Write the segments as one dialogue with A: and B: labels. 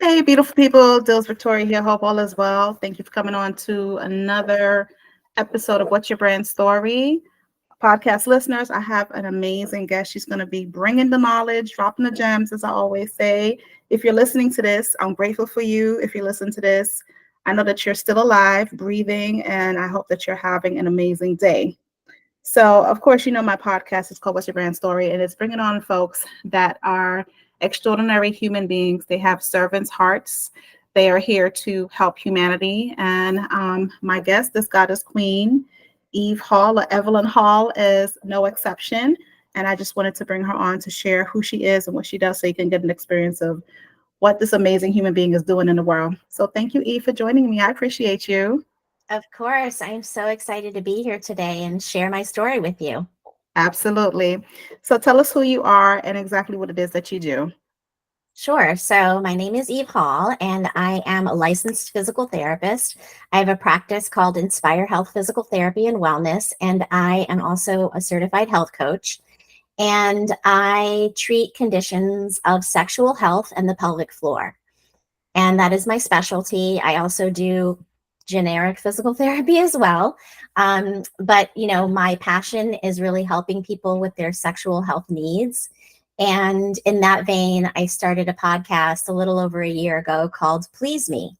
A: Hey, beautiful people. Dills Victoria here. Hope all is well. Thank you for coming on to another episode of What's Your Brand Story. Podcast listeners, I have an amazing guest. She's going to be bringing the knowledge, dropping the gems, as I always say. If you're listening to this, I'm grateful for you. If you listen to this, I know that you're still alive, breathing, and I hope that you're having an amazing day. So, of course, you know my podcast is called What's Your Brand Story, and it's bringing on folks that are extraordinary human beings. They have servants' hearts. They are here to help humanity. And my guest, this goddess queen, Eve Hall, or Evelyn Hall, is no exception. And I just wanted to bring her on to share who she is and what she does so you can get an experience of what this amazing human being is doing in the world. So, thank you, Eve, for joining me. I appreciate you.
B: Of course, I am so excited to be here today and share my story with you.
A: Absolutely. So tell us who you are and exactly what it is that you do.
B: Sure. So, my name is Eve Hall, and I am a licensed physical therapist. I have a practice called Inspire Health Physical Therapy and Wellness, and I am also a certified health coach. And I treat conditions of sexual health and the pelvic floor. And that is my specialty. I also do generic physical therapy as well. But, my passion is really helping people with their sexual health needs. And in that vein, I started a podcast a little over a year ago called Please Me.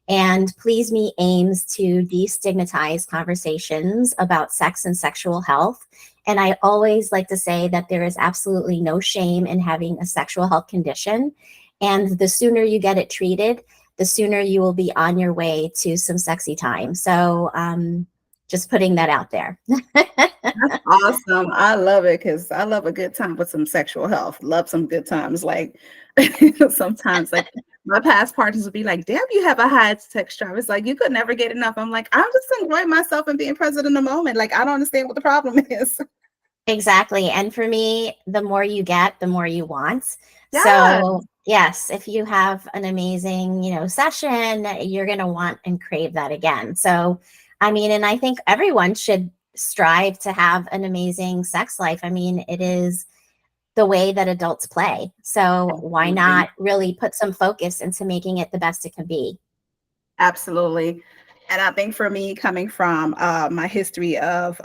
B: And Please Me aims to destigmatize conversations about sex and sexual health. And I always like to say that there is absolutely no shame in having a sexual health condition. And the sooner you get it treated, the sooner you will be on your way to some sexy time. So just putting that out there.
A: That's awesome. I love it because I love a good time with some sexual health. Love some good times. Like sometimes, like my past partners would be like, "Damn, you have a high sex drive." It's like you could never get enough. I'm like, I'm just enjoying myself and being present in the moment. Like I don't understand what the problem is.
B: Exactly. And for me, the more you get, the more you want.
A: Yeah,
B: So, yes, if you have an amazing, session, you're going to want and crave that again. So, I mean, and I think everyone should strive to have an amazing sex life. I mean, it is the way that adults play. So, why
A: absolutely.
B: not really put some focus into making it the best it can be?
A: Absolutely. And I think for me, coming from my history of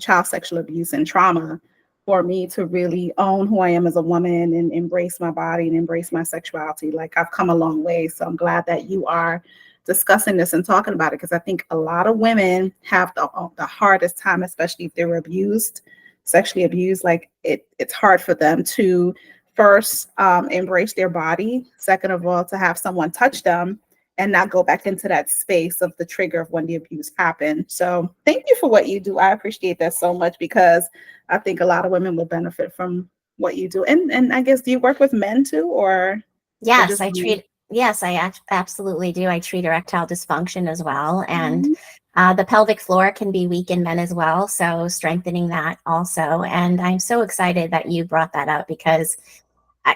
A: child sexual abuse and trauma, for me to really own who I am as a woman and embrace my body and embrace my sexuality, like I've come a long way. So I'm glad that you are discussing this and talking about it because I think a lot of women have the hardest time, especially if they were abused, sexually abused. Like it's hard for them to first embrace their body. Second of all, to have someone touch them and not go back into that space of the trigger of when the abuse happened. So thank you for what you do. I appreciate that so much because I think a lot of women will benefit from what you do. And I guess do you work with men too or
B: Yes,
A: just
B: I
A: women?
B: treat, yes, absolutely do. I treat erectile dysfunction as well. And
A: Mhm.
B: the pelvic floor can be weak in men as well. So strengthening that also. And I'm so excited that you brought that up because,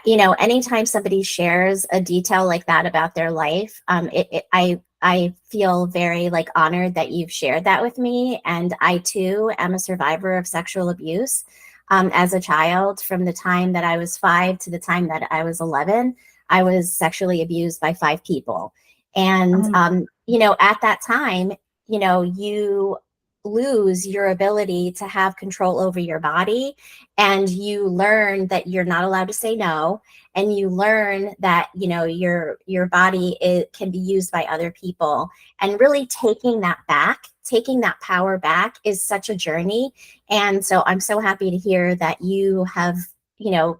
B: anytime somebody shares a detail like that about their life, I feel very like honored that you've shared that with me. And I too am a survivor of sexual abuse. As a child, from the time that I was 5 to the time that I was 11, I was sexually abused by 5 people. And,
A: Oh,
B: at that time, you lose your ability to have control over your body, and you learn that you're not allowed to say no, and you learn that your body can be used by other people, and really taking that power back is such a journey. And so I'm so happy to hear that you have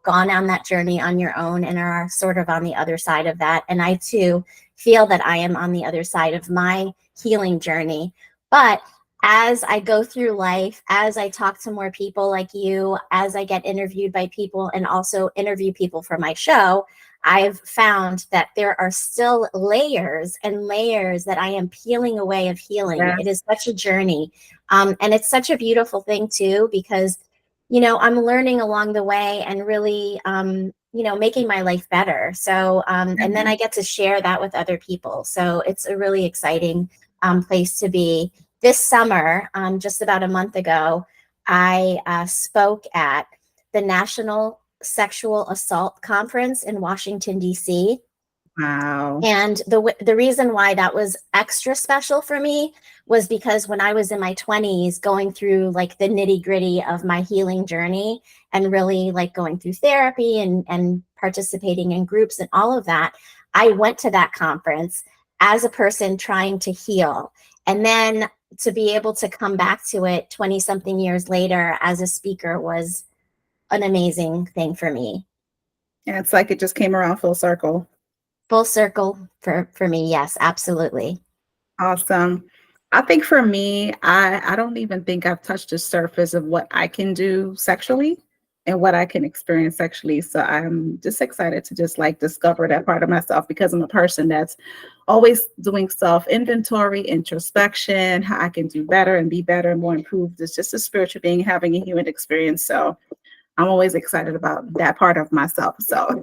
B: gone on that journey on your own and are sort of on the other side of that. And I too feel that I am on the other side of my healing journey. But as I go through life, as I talk to more people like you, as I get interviewed by people and also interview people for my show, I've found that there are still layers and layers that I am peeling away of healing. It
A: yes.
B: is such a journey. And it's such a beautiful thing, too, because, I'm learning along the way and really, making my life better. So, and then
A: Mhm.
B: I get to share that with other people. So it's a really exciting place to be. This summer, just about a month ago, I spoke at the National Sexual Assault Conference in Washington, D.C.
A: Wow.
B: And the reason why that was extra special for me was because when I was in my 20s, going through like the nitty-gritty of my healing journey and really like going through therapy and participating in groups and all of that, I went to that conference as a person trying to heal. And then to be able to come back to it 20 something years later as a speaker was an amazing thing for me.
A: And it's like it just came around full circle.
B: Full circle for me. Yes, absolutely.
A: Awesome. I think for me, I don't even think I've touched the surface of what I can do sexually and what I can experience sexually. So I'm just excited to just like discover that part of myself because I'm a person that's always doing self inventory, introspection, how I can do better and be better and more improved. It's just a spiritual being having a human experience. So I'm always excited about that part of myself. So,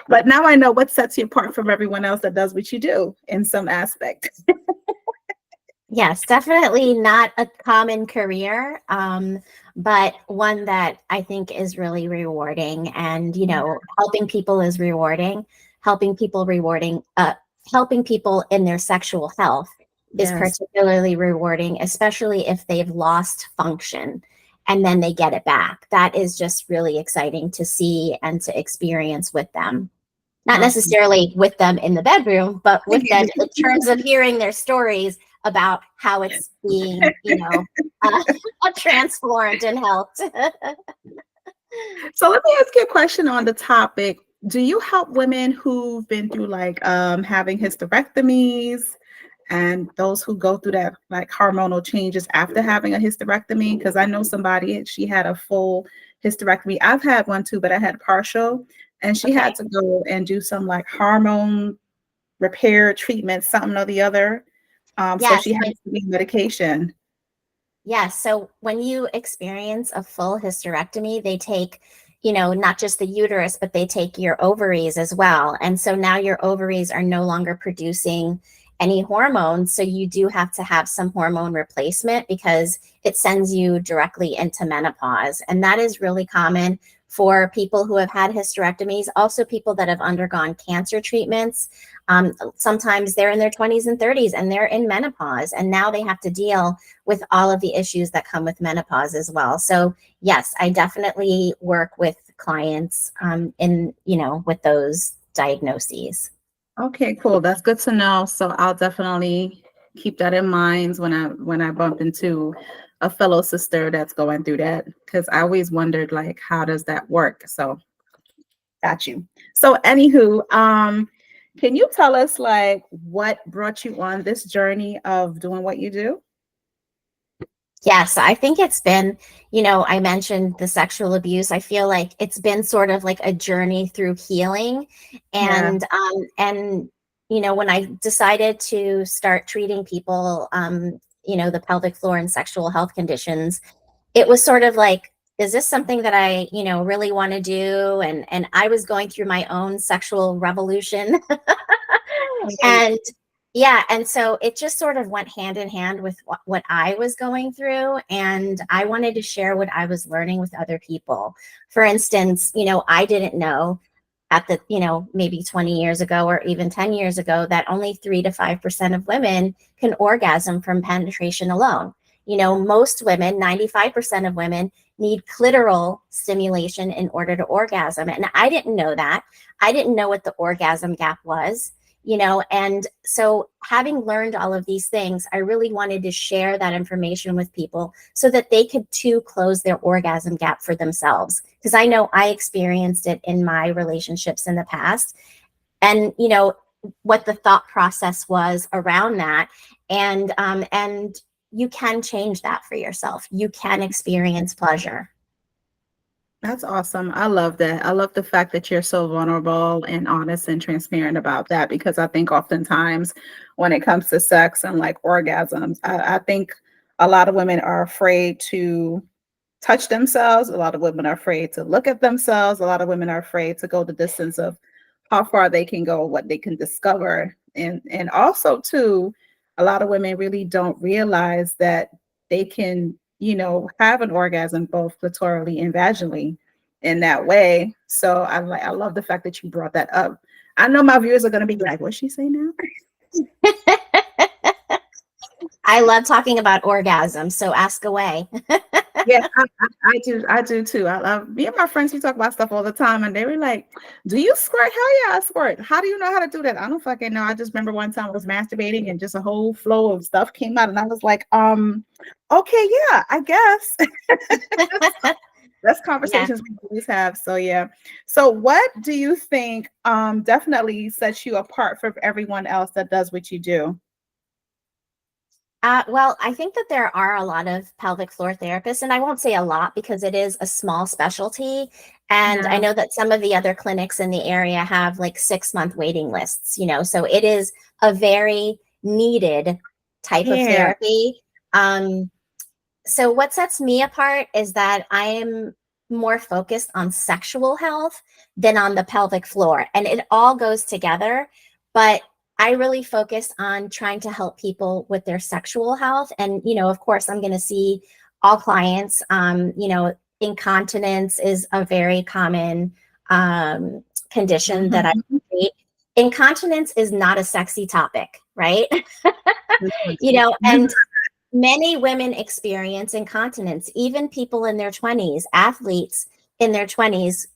A: but now I know what sets you apart from everyone else that does what you do in some aspect.
B: Yes, definitely not a common career, but one that I think is really rewarding. And, helping people is rewarding. Helping people rewarding, helping people in their sexual health is
A: Yes.
B: particularly rewarding, especially if they've lost function and then they get it back. That is just really exciting to see and to experience with them. Not
A: Awesome.
B: necessarily with them in the bedroom, but with them in terms of hearing their stories about how it's being, uh, transformed and helped.
A: So let me ask you a question on the topic. Do you help women who've been through like having hysterectomies and those who go through that like hormonal changes after having a hysterectomy? Because I know somebody, she had a full hysterectomy. I've had one too, but I had partial, and she
B: Okay.
A: had to go and do some like hormone repair treatment, something or the other. So
B: Yes.
A: she has to be medication.
B: Yes. So when you experience a full hysterectomy, they take, not just the uterus, but they take your ovaries as well. And so now your ovaries are no longer producing any hormones. So you do have to have some hormone replacement because it sends you directly into menopause. And that is really common for people who have had hysterectomies, also people that have undergone cancer treatments. Sometimes they're in their 20s and 30s and they're in menopause, and now they have to deal with all of the issues that come with menopause as well. So yes, I definitely work with clients with those diagnoses.
A: Okay, cool. That's good to know. So I'll definitely keep that in mind when I bump into a fellow sister that's going through that, because I always wondered like how does that work? So got you. So anywho, can you tell us like what brought you on this journey of doing what you do?
B: Yes, I think it's been, I mentioned the sexual abuse. I feel like it's been sort of like a journey through healing.
A: Yeah.
B: And when I decided to start treating people, the pelvic floor and sexual health conditions, it was sort of like, is this something that I, really want to do? And I was going through my own sexual revolution.
A: Right.
B: And yeah, and so it just sort of went hand in hand with what I was going through. And I wanted to share what I was learning with other people. For instance, I didn't know at the, maybe 20 years ago or even 10 years ago that only 3 to 5% of women can orgasm from penetration alone. Most women, 95% of women, need clitoral stimulation in order to orgasm. And I didn't know that. I didn't know what the orgasm gap was. And so having learned all of these things, I really wanted to share that information with people so that they could too close their orgasm gap for themselves. Because I know I experienced it in my relationships in the past, and what the thought process was around that. And you can change that for yourself. You can experience pleasure.
A: That's awesome. I love that. I love the fact that you're so vulnerable and honest and transparent about that, because I think oftentimes when it comes to sex and like orgasms, I think a lot of women are afraid to touch themselves. A lot of women are afraid to look at themselves. A lot of women are afraid to go the distance of how far they can go, what they can discover. And also too, a lot of women really don't realize that they can, have an orgasm both clitorally and vaginally. in that way. So I love the fact that you brought that up. I know my viewers are going to be like, what's she saying now?
B: I love talking about orgasms, so ask away.
A: Yeah, I do too. I love me and my friends. We talk about stuff all the time, and they were like, "Do you squirt? Hell yeah, I squirt. How do you know how to do that?" I don't fucking know. I just remember one time I was masturbating, and just a whole flow of stuff came out, and I was like, okay, yeah, I guess." That's
B: Yeah.
A: conversations we always have. So yeah. So what do you think definitely sets you apart from everyone else that does what you do?
B: Well, I think that there are a lot of pelvic floor therapists, and I won't say a lot because it is a small specialty. And I
A: Yeah.
B: know that some of the other clinics in the area have like 6-month waiting lists, so it is a very needed type of
A: Yeah.
B: therapy. Um, so what sets me apart is that I am more focused on sexual health than on the pelvic floor, and it all goes together. But I really focus on trying to help people with their sexual health. And, of course, I'm going to see all clients. Incontinence is a very common condition that I
A: Mhm.
B: treat. Incontinence is not a sexy topic, right?
A: Mhm.
B: And many women experience incontinence, even people in their 20s, athletes in their 20s,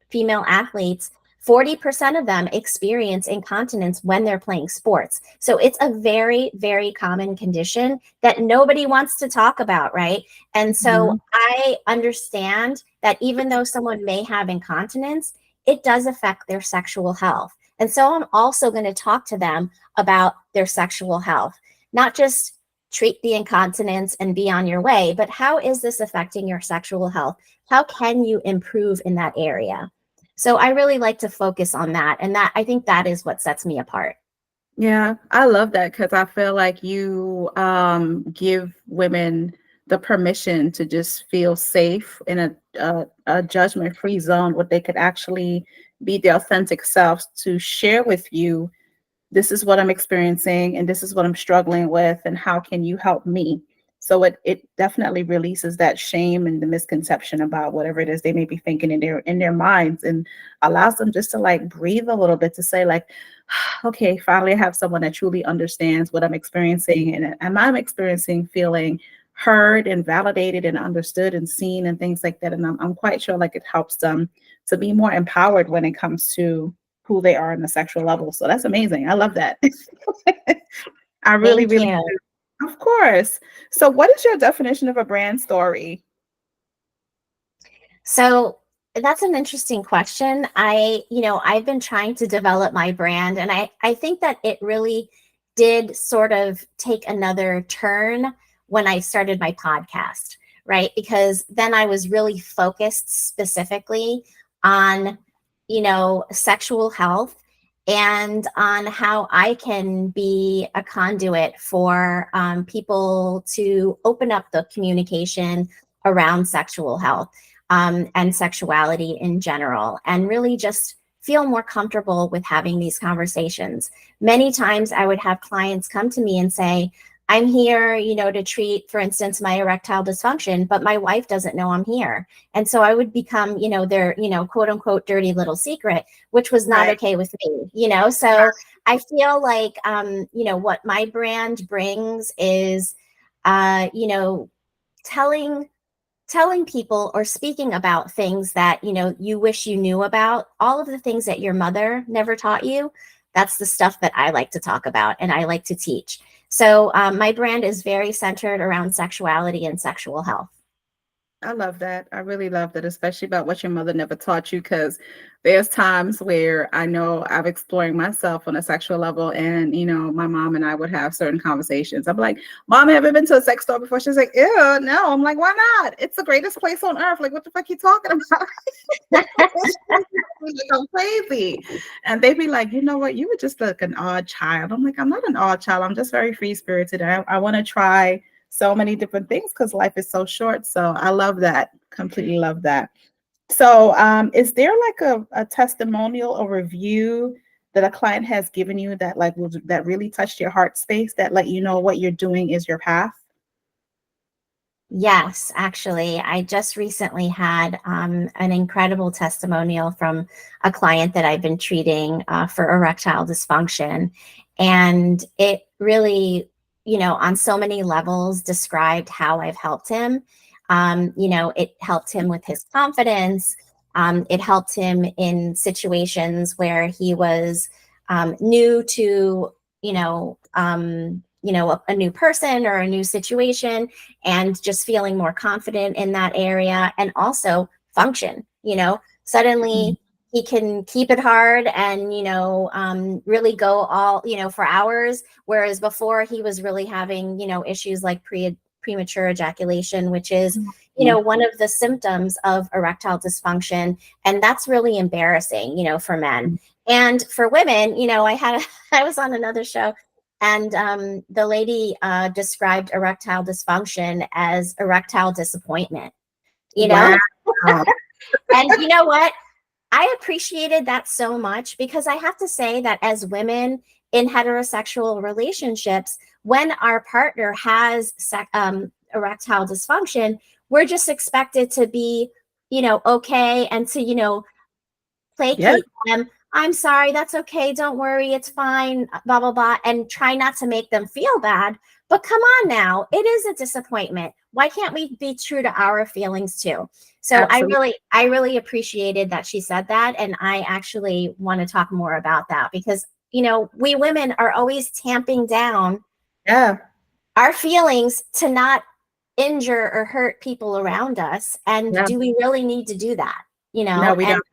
B: female athletes. 40% of them experience incontinence when they're playing sports. So it's a very, very common condition that nobody wants to talk about, right? And so
A: Mhm.
B: I understand that even though someone may have incontinence, it does affect their sexual health. And so I'm also going to talk to them about their sexual health, not just treat the incontinence and be on your way, but how is this affecting your sexual health? How can you improve in that area? So I really like to focus on that. And that, I think that is what sets me apart.
A: Yeah, I love that because I feel like you give women the permission to just feel safe in a judgment-free zone where they could actually be their authentic selves to share with you, this is what I'm experiencing and this is what I'm struggling with and how can you help me? So it definitely releases that shame and the misconception about whatever it is they may be thinking in their minds, and allows them just to like breathe a little bit, to say like, okay, finally I have someone that truly understands what I'm experiencing, and I'm experiencing feeling heard and validated and understood and seen and things like that. And I'm quite sure like it helps them to be more empowered when it comes to who they are in the sexual level. So that's amazing. I love that. I really,
B: Thank
A: really
B: you.
A: do. Of course. So what is your definition of a brand story?
B: So that's an interesting question. I've been trying to develop my brand, and I think that it really did sort of take another turn when I started my podcast, right? Because then I was really focused specifically on, sexual health and on how I can be a conduit for people to open up the communication around sexual health, and sexuality in general, and really just feel more comfortable with having these conversations. Many times I would have clients come to me and say, I'm here, to treat, for instance, my erectile dysfunction, but my wife doesn't know I'm here. And so I would become, their, quote unquote, dirty little secret, which was not
A: Right.
B: okay with me. So I feel like, what my brand brings is, telling telling people or speaking about things that you wish you knew about, all of the things that your mother never taught you. That's the stuff that I like to talk about and I like to teach. So my brand is very centered around sexuality and sexual health.
A: I love that. I really love that, especially about what your mother never taught you, because there's times where I know I'm exploring myself on a sexual level, and my mom and I would have certain conversations. I'm like, Mom, have you been to a sex store before? She's like, ew, no. I'm like, why not? It's the greatest place on earth. Like, what the fuck you talking about? Like, I'm crazy. And they'd be like, you know what? You were just like an odd child. I'm like, I'm not an odd child. I'm just very free spirited. I want to try so many different things because life is so short. So I love that. Completely love that. So is there like a testimonial or review that a client has given you that that really touched your heart space, that let you know what you're doing is your path?
B: Yes, actually, I just recently had an incredible testimonial from a client that I've been treating for erectile dysfunction. And it really, on so many levels described how I've helped him. It helped him with his confidence. It helped him in situations where he was new to, a new person or a new situation, and just feeling more confident in that area, and also function. Suddenly he can keep it hard and really go all for hours, whereas before he was really having issues like premature ejaculation, which is one of the symptoms of erectile dysfunction, and that's really embarrassing for men. And for women, I was on another show, and the lady described erectile dysfunction as erectile disappointment, you know?
A: Wow.
B: And you know what? I appreciated that so much, because I have to say that as women in heterosexual relationships, when our partner has erectile dysfunction, we're just expected to be, okay, and to,
A: Yeah,
B: placate them. I'm sorry, that's okay, don't worry, it's fine, blah, blah, blah, and try not to make them feel bad. But come on now, it is a disappointment. Why can't we be true to our feelings too? So
A: absolutely.
B: I really appreciated that she said that. And I actually want to talk more about that, because, we women are always tamping down
A: Yeah.
B: our feelings to not injure or hurt people around us. And
A: Yeah.
B: do we really need to do that?
A: No, we
B: And
A: don't.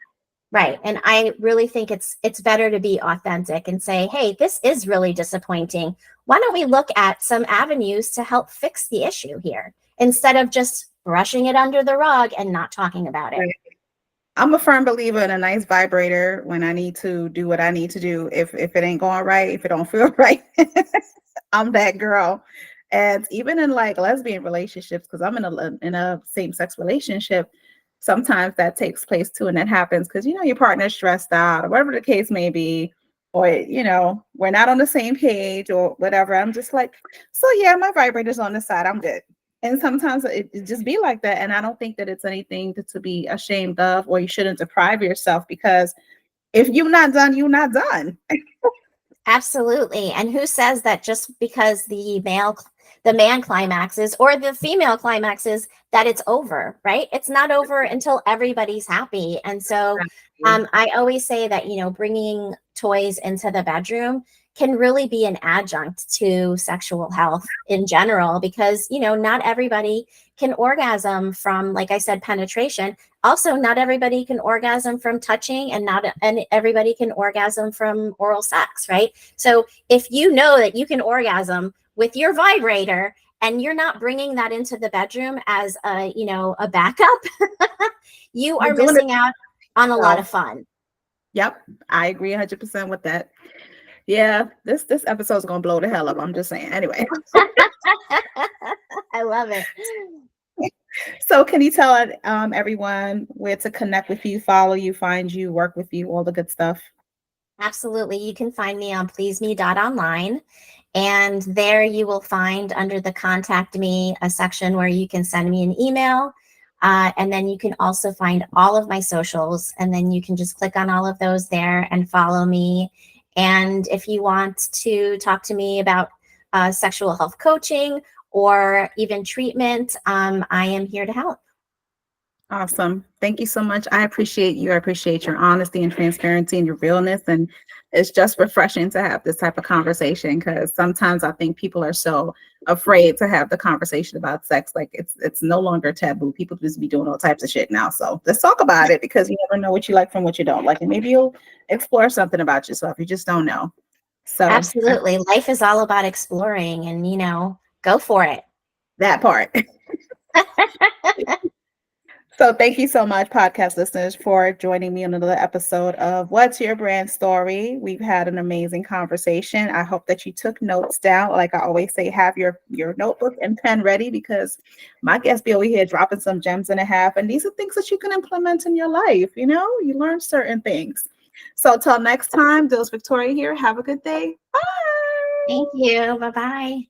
B: right. And I really think it's better to be authentic and say, hey, this is really disappointing. Why don't we look at some avenues to help fix the issue here, instead of just brushing it under the rug and not talking about it?
A: Right. I'm a firm believer in a nice vibrator when I need to do what I need to do. If it ain't going right, if it don't feel right, I'm that girl. And even in like lesbian relationships, because I'm in a same sex relationship, sometimes that takes place too, and that happens because your partner's stressed out or whatever the case may be, or we're not on the same page or whatever. I'm just like, so yeah, my vibrator's on the side. I'm good. And sometimes it just be like that. And I don't think that it's anything to be ashamed of, or you shouldn't deprive yourself, because if you're not done, you're not done.
B: Absolutely. And who says that just because the man climaxes or the female climaxes, that it's over, right? It's not over until everybody's happy. And so I always say that, bringing toys into the bedroom can really be an adjunct to sexual health in general, because, not everybody can orgasm from, like I said, penetration. Also, not everybody can orgasm from touching, and everybody can orgasm from oral sex, right? So if you know that you can orgasm with your vibrator, and you're not bringing that into the bedroom as a backup, you
A: You're
B: are
A: doing it
B: missing out on a lot
A: yourself.
B: of fun.
A: Yep, I agree 100% with that. Yeah, this episode is gonna blow the hell up. I'm just saying. Anyway,
B: I love it.
A: so can you tell everyone where to connect with you, follow you, find you, work with you, all the good stuff?
B: Absolutely. You can find me on pleaseme.online. And there you will find, under the contact me, a section where you can send me an email. And then you can also find all of my socials. And then you can just click on all of those there and follow me. And if you want to talk to me about sexual health coaching or even treatment, I am here to help.
A: Awesome. Thank you so much. I appreciate you. I appreciate your honesty and transparency and your realness. And it's just refreshing to have this type of conversation, because sometimes I think people are so afraid to have the conversation about sex. Like it's no longer taboo. People just be doing all types of shit now. So let's talk about it, because you never know what you like from what you don't like. And maybe you'll explore something about yourself. You just don't know. So
B: Absolutely. Life is all about exploring, and, go for it.
A: that part. So thank you so much, podcast listeners, for joining me on another episode of What's Your Brand Story. We've had an amazing conversation. I hope that you took notes down. Like I always say, have your notebook and pen ready, because my guest be over here dropping some gems and a half. And these are things that you can implement in your life. You learn certain things. So till next time, Dills Victoria here. Have a good day. Bye.
B: Thank you. Bye bye.